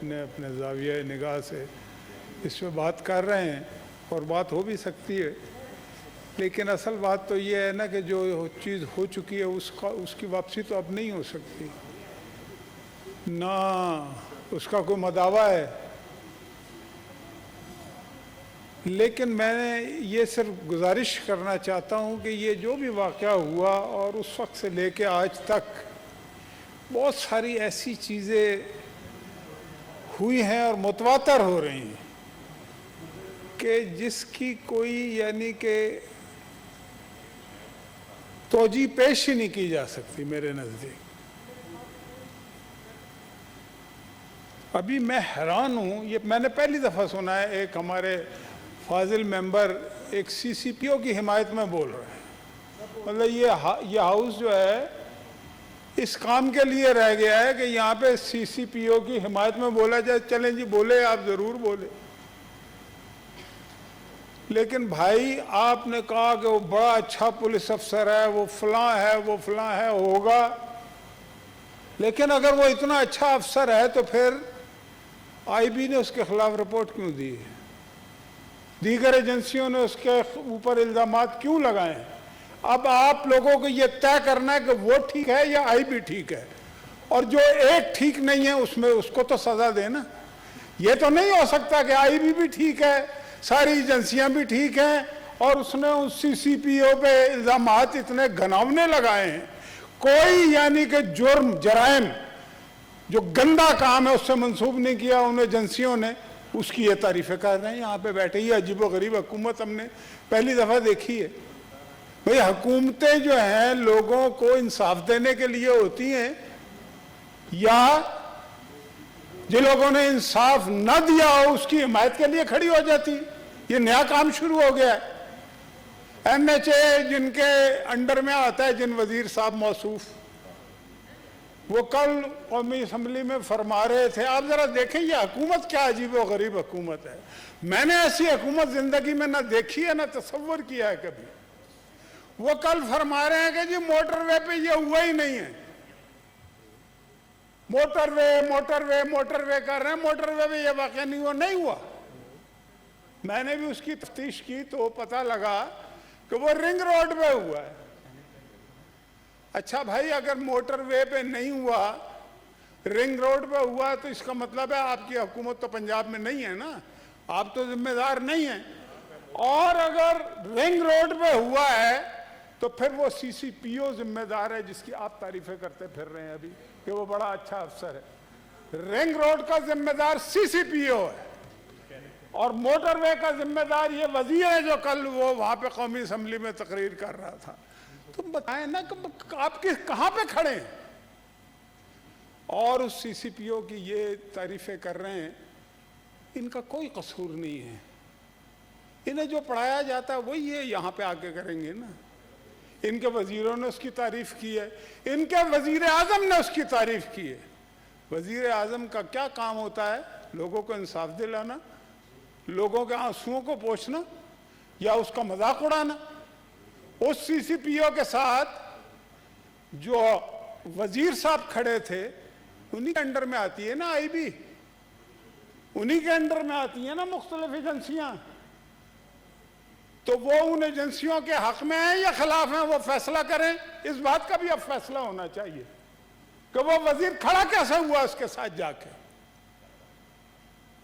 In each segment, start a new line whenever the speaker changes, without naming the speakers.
اپنے اپنے زاویہ نگاہ سے اس پہ بات کر رہے ہیں، اور بات ہو بھی سکتی ہے، لیکن اصل بات تو یہ ہے نا کہ جو چیز ہو چکی ہے اس کی واپسی تو اب نہیں ہو سکتی، نہ اس کا کوئی مداوع ہے۔ لیکن میں نے یہ صرف گزارش کرنا چاہتا ہوں کہ یہ جو بھی واقعہ ہوا اور اس وقت سے لے کے آج تک بہت ساری ایسی چیزیں ہوئی ہیں اور متواتر ہو رہی ہیں کہ جس کی کوئی یعنی کہ توجیہ پیش ہی نہیں کی جا سکتی میرے نزدیک۔ ابھی میں حیران ہوں، یہ میں نے پہلی دفعہ سنا ہے ایک ہمارے فاضل ممبر ایک سی سی پی او کی حمایت میں بول رہے ہیں۔ مطلب یہ ہاؤس جو ہے اس کام کے لیے رہ گیا ہے کہ یہاں پہ سی سی پی او کی حمایت میں بولا جائے، چلیں جی بولے، آپ ضرور بولے۔ لیکن بھائی آپ نے کہا کہ وہ بڑا اچھا پولیس افسر ہے، وہ فلاں ہے، وہ فلاں ہے، ہوگا، لیکن اگر وہ اتنا اچھا افسر ہے تو پھر آئی بی نے اس کے خلاف رپورٹ کیوں دی ہے؟ دیگر ایجنسیوں نے اس کے اوپر الزامات کیوں لگائے ہیں؟ اب آپ لوگوں کو یہ طے کرنا ہے کہ وہ ٹھیک ہے یا آئی بی ٹھیک ہے، اور جو ایک ٹھیک نہیں ہے اس کو تو سزا دینا۔ یہ تو نہیں ہو سکتا کہ آئی بی بھی ٹھیک ہے، ساری ایجنسیاں بھی ٹھیک ہیں، اور اس نے اس سی سی پی او پہ الزامات اتنے گھناؤنے لگائے ہیں۔ کوئی یعنی کہ جرائم جو گندا کام ہے اس سے منسوب نہیں کیا ان ایجنسیوں نے، اس کی یہ تعریفیں کر رہے ہیں یہاں پہ بیٹھے۔ یہ عجیب و غریب حکومت ہم نے پہلی دفعہ دیکھی ہے۔ بھئی حکومتیں جو ہیں لوگوں کو انصاف دینے کے لیے ہوتی ہیں، یا جن لوگوں نے انصاف نہ دیا ہو اس کی حمایت کے لیے کھڑی ہو جاتی؟ یہ نیا کام شروع ہو گیا ہے۔ این ایچ اے جن کے انڈر میں آتا ہے، جن وزیر صاحب موصوف، وہ کل قومی اسمبلی میں فرما رہے تھے، آپ ذرا دیکھیں یہ حکومت کیا عجیب و غریب حکومت ہے۔ میں نے ایسی حکومت زندگی میں نہ دیکھی ہے نہ تصور کیا ہے کبھی۔ وہ کل فرما رہے ہیں کہ جی موٹر وے پہ یہ ہوا ہی نہیں ہے، موٹر وے کر رہے ہیں، موٹر وے پہ یہ واقعہ نہیں ہوا۔ میں نے بھی اس کی تفتیش کی تو پتہ لگا کہ وہ رنگ روڈ پہ ہوا ہے۔ اچھا بھائی، اگر موٹر وے پہ نہیں ہوا، رنگ روڈ پہ ہوا، تو اس کا مطلب ہے آپ کی حکومت تو پنجاب میں نہیں ہے نا، آپ تو ذمہ دار نہیں ہیں۔ اور اگر رنگ روڈ پہ ہوا ہے تو پھر وہ سی سی پی او ذمہ دار ہے، جس کی آپ تعریفیں کرتے پھر رہے ہیں ابھی کہ وہ بڑا اچھا افسر ہے۔ رنگ روڈ کا ذمہ دار سی سی پی او ہے، اور موٹر وے کا ذمہ دار یہ وزیر ہے جو کل وہ وہاں پہ قومی اسمبلی میں تقریر کر رہا تھا۔ تم بتائیں نا کہ آپ کہاں پہ کھڑے ہیں؟ اور اس سی سی پی او کی یہ تعریفیں کر رہے ہیں، ان کا کوئی قصور نہیں ہے۔ انہیں جو پڑھایا جاتا ہے وہی یہ یہاں پہ آگے کریں گے نا۔ ان کے وزیروں نے اس کی تعریف کی ہے، ان کے وزیر اعظم نے اس کی تعریف کی ہے۔ وزیر اعظم کا کیا کام ہوتا ہے؟ لوگوں کو انصاف دلانا، لوگوں کے آنسوؤں کو پوچھنا، یا اس کا مذاق اڑانا۔ اس سی سی پی او کے ساتھ جو وزیر صاحب کھڑے تھے، انہی کے انڈر میں آتی ہے نا آئی بی، انہی کے انڈر میں آتی ہیں نا مختلف ایجنسیاں۔ تو وہ ان ایجنسیوں کے حق میں ہیں یا خلاف ہیں، وہ فیصلہ کریں۔ اس بات کا بھی اب فیصلہ ہونا چاہیے کہ وہ وزیر کھڑا کیسے ہوا اس کے ساتھ جا کے،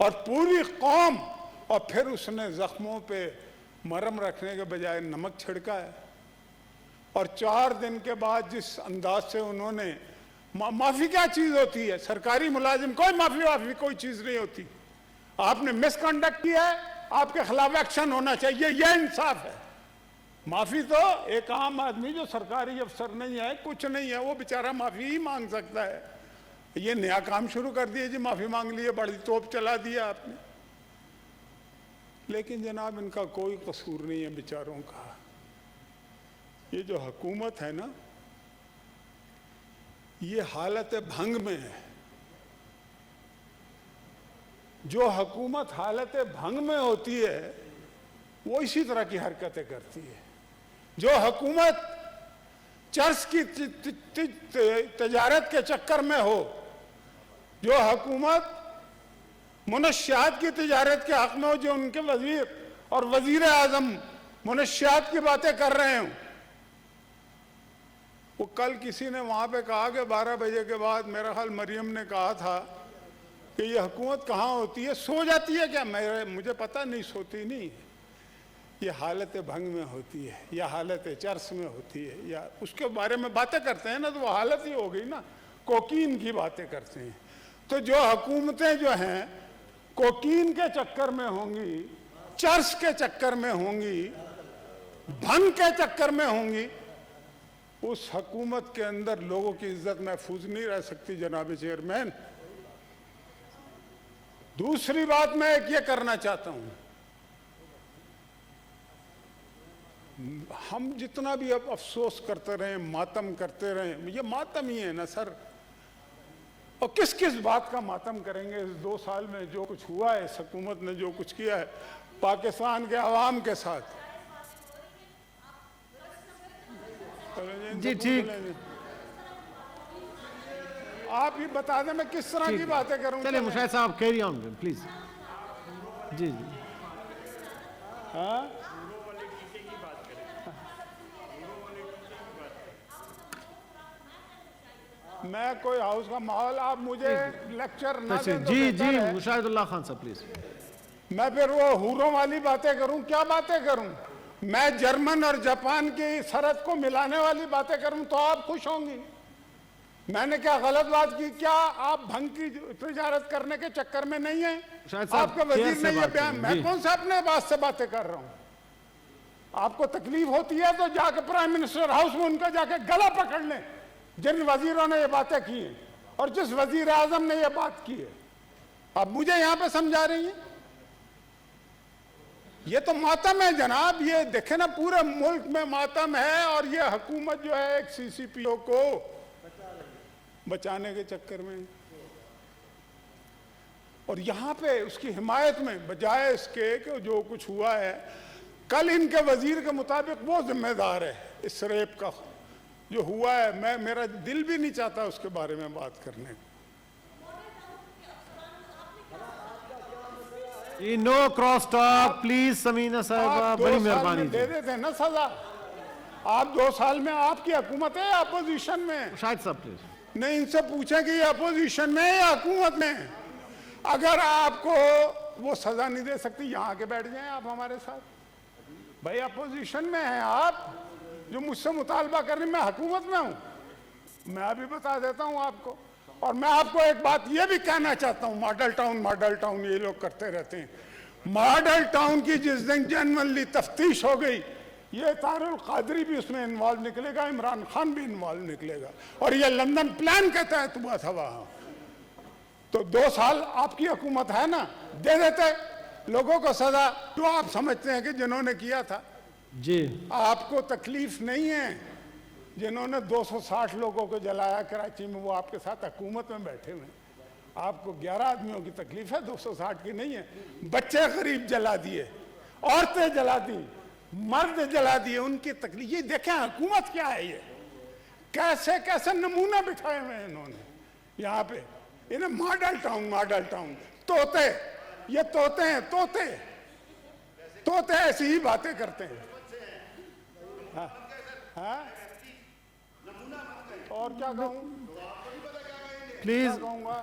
اور پوری قوم، اور پھر اس نے زخموں پہ مرہم رکھنے کے بجائے نمک چھڑکا ہے۔ اور 4 دن کے بعد جس انداز سے انہوں نے معافی کیا چیز ہوتی ہے؟ سرکاری ملازم کوئی معافی کوئی چیز نہیں ہوتی۔ آپ نے مس کنڈکٹ کیا ہے، آپ کے خلاف ایکشن ہونا چاہیے، یہ انصاف ہے۔ معافی تو ایک عام آدمی جو سرکاری افسر نہیں ہے، کچھ نہیں ہے، وہ بیچارہ معافی ہی مانگ سکتا ہے۔ یہ نیا کام شروع کر دیا جی، معافی مانگ لیے، بڑی توپ چلا دیا آپ نے۔ لیکن جناب ان کا کوئی قصور نہیں ہے بیچاروں کا۔ یہ جو حکومت ہے نا، یہ حالت بھنگ میں ہے۔ جو حکومت حالت بھنگ میں ہوتی ہے وہ اسی طرح کی حرکتیں کرتی ہے۔ جو حکومت چرس کی تجارت کے چکر میں ہو، جو حکومت منشیات کی تجارت کے حق میں ہو، جو ان کے وزیر اور وزیر اعظم منشیات کی باتیں کر رہے ہوں. وہ کل کسی نے وہاں پہ کہا کہ 12 بجے کے بعد، میرا خیال مریم نے کہا تھا کہ یہ حکومت کہاں ہوتی ہے، سو جاتی ہے کیا؟ مجھے پتہ نہیں، سوتی نہیں. یہ حالت بھنگ میں ہوتی ہے یا حالت چرس میں ہوتی ہے، یا اس کے بارے میں باتیں کرتے ہیں نا، تو وہ حالت ہی ہو گئی نا. کوکین کی باتیں کرتے ہیں. تو جو حکومتیں جو ہیں کوکین کے چکر میں ہوں گی، چرس کے چکر میں ہوں گی، بھنگ کے چکر میں ہوں گی، اس حکومت کے اندر لوگوں کی عزت محفوظ نہیں رہ سکتی جناب چیئرمین. دوسری بات میں ایک یہ کرنا چاہتا ہوں، ہم جتنا بھی اب افسوس کرتے رہیں، ماتم کرتے رہیں، یہ ماتم ہی ہے نا سر. اور کس کس بات کا ماتم کریں گے؟ اس 2 سال میں جو کچھ ہوا ہے، اس حکومت نے جو کچھ کیا ہے پاکستان کے عوام کے ساتھ.
جی ٹھیک،
آپ ہی بتا دیں میں کس طرح کی باتیں کروں.
چلے مشاہد صاحب کیری آن پلیز. جی جی
ہاں میں کوئی ہاؤس کا ماحول، آپ مجھے لیکچر نہ دیں تو
جی
بہتر
جی
ہے.
مشاہد اللہ خان صاحب پلیز.
میں پھر وہ ہوروں والی باتیں کروں؟ کیا باتیں کروں؟ میں جرمن اور جاپان کی سرحد کو ملانے والی باتیں کروں تو آپ خوش ہوں گی؟ میں نے کیا غلط بات کی؟ کیا آپ بھنگ کی تجارت کرنے کے چکر میں نہیں ہیں؟ آپ کے وزیر نے یہ بیان، میں کون سا اپنے بات سے باتیں کر رہا ہوں؟ آپ کو تکلیف ہوتی ہے تو جا کے پرائم منسٹر ہاؤس میں ان کا جا کے گلا پکڑ لیں، جن وزیروں نے یہ باتیں کی ہیں اور جس وزیر اعظم نے یہ بات کی ہے. آپ مجھے یہاں پہ سمجھا رہی ہیں؟ یہ تو ماتم ہے جناب. یہ دیکھیں نا، پورے ملک میں ماتم ہے، اور یہ حکومت جو ہے ایک سی سی پی او کو بچانے کے چکر میں، اور یہاں پہ اس کی حمایت میں، بجائے اس کے کہ جو کچھ ہوا ہے کل ان کے وزیر کے مطابق وہ ذمہ دار ہے اس ریپ کا جو ہوا ہے. میرا دل بھی نہیں چاہتا اس کے بارے میں بات کرنے.
نو کراس ٹاک پلیز. سمینہ صاحبہ بڑی مہربانی.
دے دیتے نا سزا. آپ 2 سال میں آپ کی حکومت ہے اپوزیشن میں؟
شاہد صاحب پلیز.
نہیں، ان سے پوچھیں کہ یہ اپوزیشن میں یا حکومت میں؟ اگر آپ کو وہ سزا نہیں دے سکتی، یہاں کے بیٹھ جائیں آپ ہمارے ساتھ. بھائی اپوزیشن میں ہیں آپ، جو مجھ سے مطالبہ کر رہے ہیں، میں حکومت میں ہوں. میں ابھی بتا دیتا ہوں آپ کو. اور میں آپ کو ایک بات یہ بھی کہنا چاہتا ہوں، ماڈل ٹاؤن یہ لوگ کرتے رہتے ہیں. ماڈل ٹاؤن کی جس دن جنرلی تفتیش ہو گئی، یہ طاہر القادری بھی اس میں انوالو نکلے گا، عمران خان بھی انوالو نکلے گا، اور یہ لندن پلان کے تحت ہوا تھا وہاں. تو 2 سال آپ کی حکومت ہے نا، دے دیتے لوگوں کو سزا جو آپ سمجھتے ہیں کہ جنہوں نے کیا تھا.
جی
آپ کو تکلیف نہیں ہے جنہوں نے 260 لوگوں کو جلایا کراچی میں، وہ آپ کے ساتھ حکومت میں بیٹھے ہوئے. آپ کو 11 آدمیوں کی تکلیف ہے، 260 کی نہیں ہے. بچے غریب جلا دیے، عورتیں جلا دی، مرد جلا دیے، ان کی تکلیف. یہ دیکھیں حکومت کیا ہے، یہ کیسے کیسے نمونہ بٹھائے ہوئے ہیں انہوں نے یہاں پہ. انہیں ماڈل ٹاؤن طوطے، یہ طوطے ہیں، طوطے ایسی ہی باتیں کرتے ہیں. ہاں اور کیا کہوں؟
پلیز
کہوں گا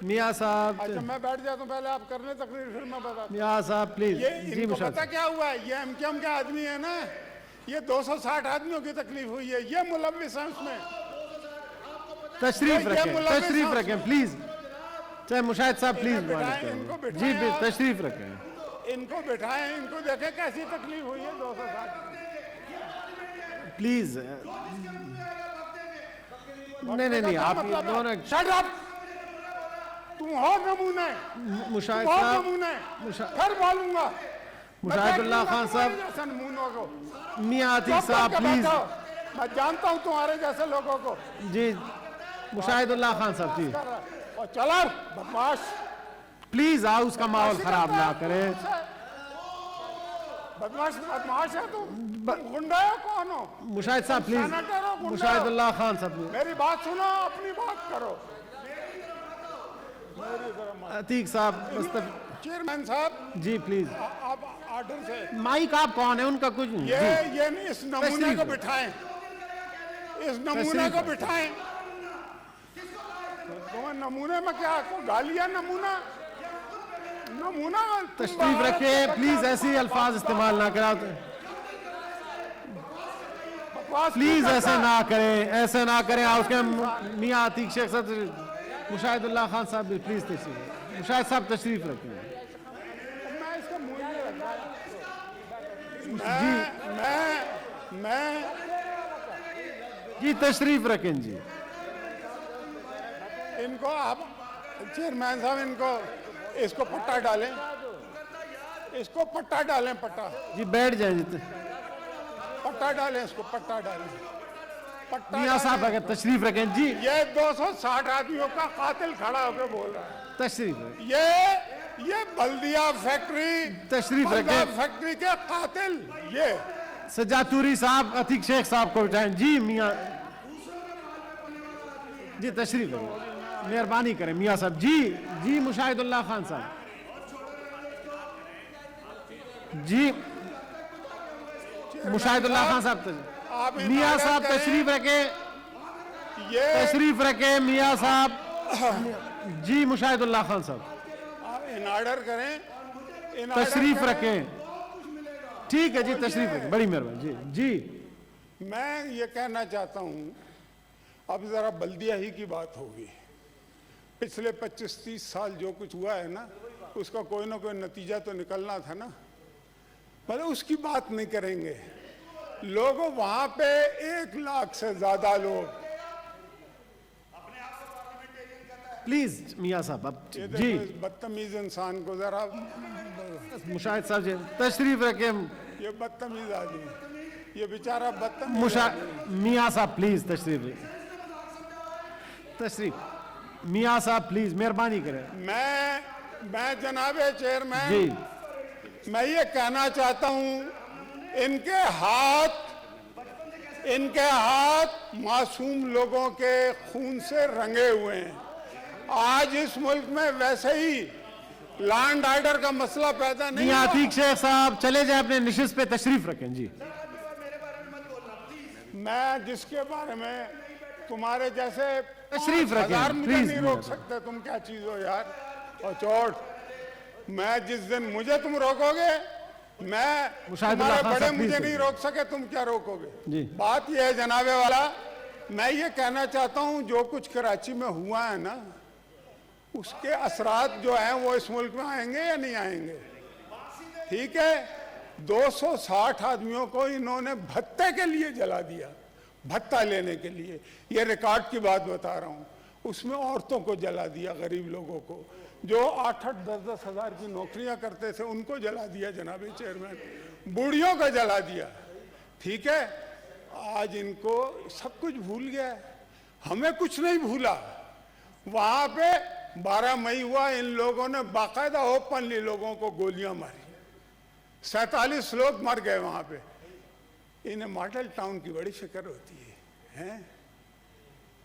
میاں صاحب.
اچھا میں بیٹھ جاتا ہوں، پہلے آپ کرنے تقریر پھر میں بتاتا ہوں.
میاں صاحب پلیز.
یہ
جی
ان کو
مشاہد
پتا کیا ہوا ہے؟ یہ ایم کیو ایم کے آدمی ہے نا، یہ 260 آدمیوں کی تکلیف ہوئی ہے، یہ ملوث ہیں اس میں.
تشریف رکھیں پلیز. چاہے مشاہد صاحب پلیز. جی تشریف رکھیں.
ان کو بٹھائیں، ان کو دیکھیں کیسی تکلیف ہوئی ہے 260
پلیز. نہیں آپ
شٹ اپ. تم ہو نمونہ،
مشاہد
بہت
صاحب.
نمونہ ہے. پھر بولوں گا.
مشاہد اللہ خان صاحب. میاں عتیق صاحب پلیز.
میں جانتا ہوں تمہارے جیسے لوگوں کو.
جی مشاہد اللہ خان صاحب جی.
اور چلا بدماش.
پلیز ہاؤس کا ماحول خراب نہ کرے.
بدماش ہے تم گنڈا ہو؟ کون ہو؟
مشاہد صاحب پلیز. مشاہد اللہ خان صاحب
میری بات سنو، اپنی بات کرو.
عتیق صاحب
چیئرمین صاحب
جی پلیز
آپ آرڈر سے
مائک آپ کون ہے ان کا کچھ نہیں جی
یہ نہیں، اس نمونے کو بٹھائیں، اس نمونے کو بٹھائیں۔ تمہیں نمونے میں کیا گالیاں؟ نمونہ
تشریف رکھیں پلیز، ایسے الفاظ استعمال نہ کریں پلیز، ایسے نہ کریں، ایسے نہ کریں۔ اس کے میاں عتیق شیخ صاحب، مشاہد اللہ خان صاحب بھی پلیز تشریف، مشاہد صاحب تشریف رکھیں جی تشریف رکھیں جی۔
ان کو آپ چیئرمین صاحب ان کو اس کو پٹا ڈالیں، اس کو پٹا ڈالیں، پٹا
جی بیٹھ جائیں جی
پٹا ڈالیں، اس کو پٹا ڈالیں، پٹا
میاں صاحب
ڈالیں۔
اگر تشریف رکھیں جی،
یہ 260 آدمیوں کا قاتل کھڑا ہو کے بول رہا ہے،
تشریف رکھیں،
یہ بلدیہ فیکٹری،
تشریف
بلدیہ
رکھیں۔
فیکٹری کے قاتل یہ۔
سجاد توری صاحب عتیق شیخ صاحب کو بٹھائیں جی۔ میاں جی تشریف رکھیں، مہربانی کریں میاں صاحب جی مشاہد اللہ خان صاحب جی، مشاہد اللہ خان صاحب
آپ
میاں صاحب
کریں،
تشریف رکھیں،
یہ
تشریف رکھیں میاں صاحب جی۔ مشاہد اللہ خان صاحب
آپ ان آرڈر کریں،
تشریف رکھیں، ٹھیک ہے جی تشریف رکھیں، بڑی مہربانی جی۔
میں یہ کہنا چاہتا ہوں، اب ذرا بلدیہ ہی کی بات ہوگی۔ پچھلے 25-30 سال جو کچھ ہوا ہے نا، اس کا کوئی نہ کوئی نتیجہ تو نکلنا تھا نا، مطلب اس کی بات نہیں کریں گے۔ لوگوں وہاں پہ 1 لاکھ سے زیادہ لوگ،
پلیز میاں صاحب اب
یہ
جی،
دیکھو اس بدتمیز انسان کو ذرا،
مشاہد صاحب جی تشریف رکھیں،
یہ بدتمیز آدمی، یہ بیچارہ بدتمیز آدمی۔
میاں صاحب پلیز تشریف رکھیں، تشریف میاں صاحب پلیز مہربانی کریں
میں جناب چیئرمین،
جی۔
میں یہ کہنا چاہتا ہوں، ان کے ہاتھ معصوم لوگوں کے خون سے رنگے ہوئے ہیں۔ آج اس ملک میں ویسے ہی لینڈ آرڈر کا مسئلہ پیدا نہیں
میاں
ہوا۔
عتیق شیخ صاحب چلے جائیں اپنے نشست پہ، تشریف رکھیں جی۔
میں جس کے بارے میں تمہارے جیسے
تشریف رکھیں،
5000 مجھے
پلیز
نہیں روک سکتے، تم کیا چیز ہو یار، اور چوٹ، میں جس دن مجھے تم روکو گے، میں
مشاہد اللہ
تمہارے
خان
بڑے
صاحب
مجھے
پلیز
نہیں روک سکے، تم کیا روکو گے؟
جی۔
بات یہ ہے جناب والا، میں یہ کہنا چاہتا ہوں جو کچھ کراچی میں ہوا ہے نا، اس کے اثرات جو ہیں وہ اس ملک میں آئیں گے یا نہیں آئیں گے؟ ٹھیک ہے، 260 آدمیوں کو انہوں نے بھتے کے لیے جلا دیا، بھتہ لینے کے لیے، یہ ریکارڈ کی بات بتا رہا ہوں۔ اس میں عورتوں کو جلا دیا، غریب لوگوں کو، جو 8-8 10-10 ہزار کی نوکریاں کرتے تھے ان کو جلا دیا جناب چیئرمین، بوڑھیوں کو جلا دیا۔ ٹھیک ہے، آج ان کو سب کچھ بھول گیا ہے، ہمیں کچھ نہیں بھولا۔ وہاں پہ 12 مئی ہوا، ان لوگوں نے باقاعدہ اوپنلی لوگوں کو گولیاں ماری، 47 لوگ مر گئے وہاں پہ۔ انہیں ماڈل ٹاؤن کی بڑی فکر ہوتی ہے،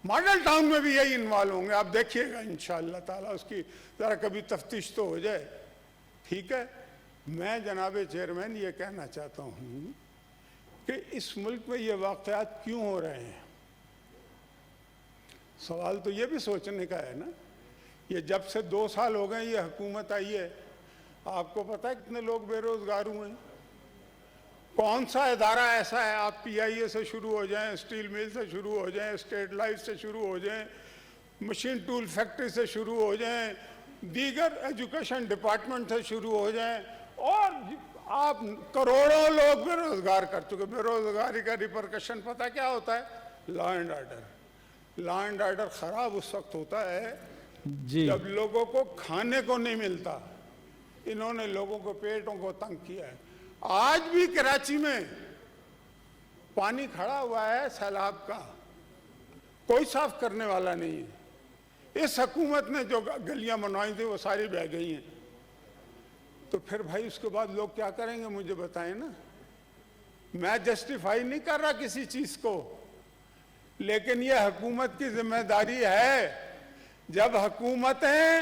ماڈل ٹاؤن میں بھی یہی انوالو ہوں گے، آپ دیکھیے گا انشاءاللہ تعالیٰ، اس کی ذرا کبھی تفتیش تو ہو جائے۔ ٹھیک ہے، میں جناب چیئرمین یہ کہنا چاہتا ہوں کہ اس ملک میں یہ واقعات کیوں ہو رہے ہیں؟ سوال تو یہ بھی سوچنے کا ہے نا۔ یہ جب سے 2 سال ہو گئے یہ حکومت آئی ہے، آپ کو پتہ ہے کتنے لوگ بے روزگار ہوئے ہیں؟ کون سا ادارہ ایسا ہے، آپ پی آئی اے سے شروع ہو جائیں، اسٹیل مل سے شروع ہو جائیں، اسٹیٹ لائٹ سے شروع ہو جائیں، مشین ٹول فیکٹری سے شروع ہو جائیں، دیگر ایجوکیشن ڈپارٹمنٹ سے شروع ہو جائیں، اور آپ کروڑوں لوگ بے روزگار کر چکے۔ بے روزگاری کا ریپرکشن پتہ کیا ہوتا ہے؟ Law and order. Law and order خراب اس وقت ہوتا ہے
جی
جب لوگوں کو کھانے کو نہیں ملتا۔ انہوں نے لوگوں کو پیٹوں کو تنگ کیا ہے۔ آج بھی کراچی میں پانی کھڑا ہوا ہے سیلاب کا، کوئی صاف کرنے والا نہیں ہے۔ اس حکومت نے جو گلیاں بنوائی تھی وہ ساری بہہ گئی ہیں، تو پھر بھائی اس کے بعد لوگ کیا کریں گے مجھے بتائیں نا۔ میں جسٹیفائی نہیں کر رہا کسی چیز کو، لیکن یہ حکومت کی ذمہ داری ہے۔ جب حکومتیں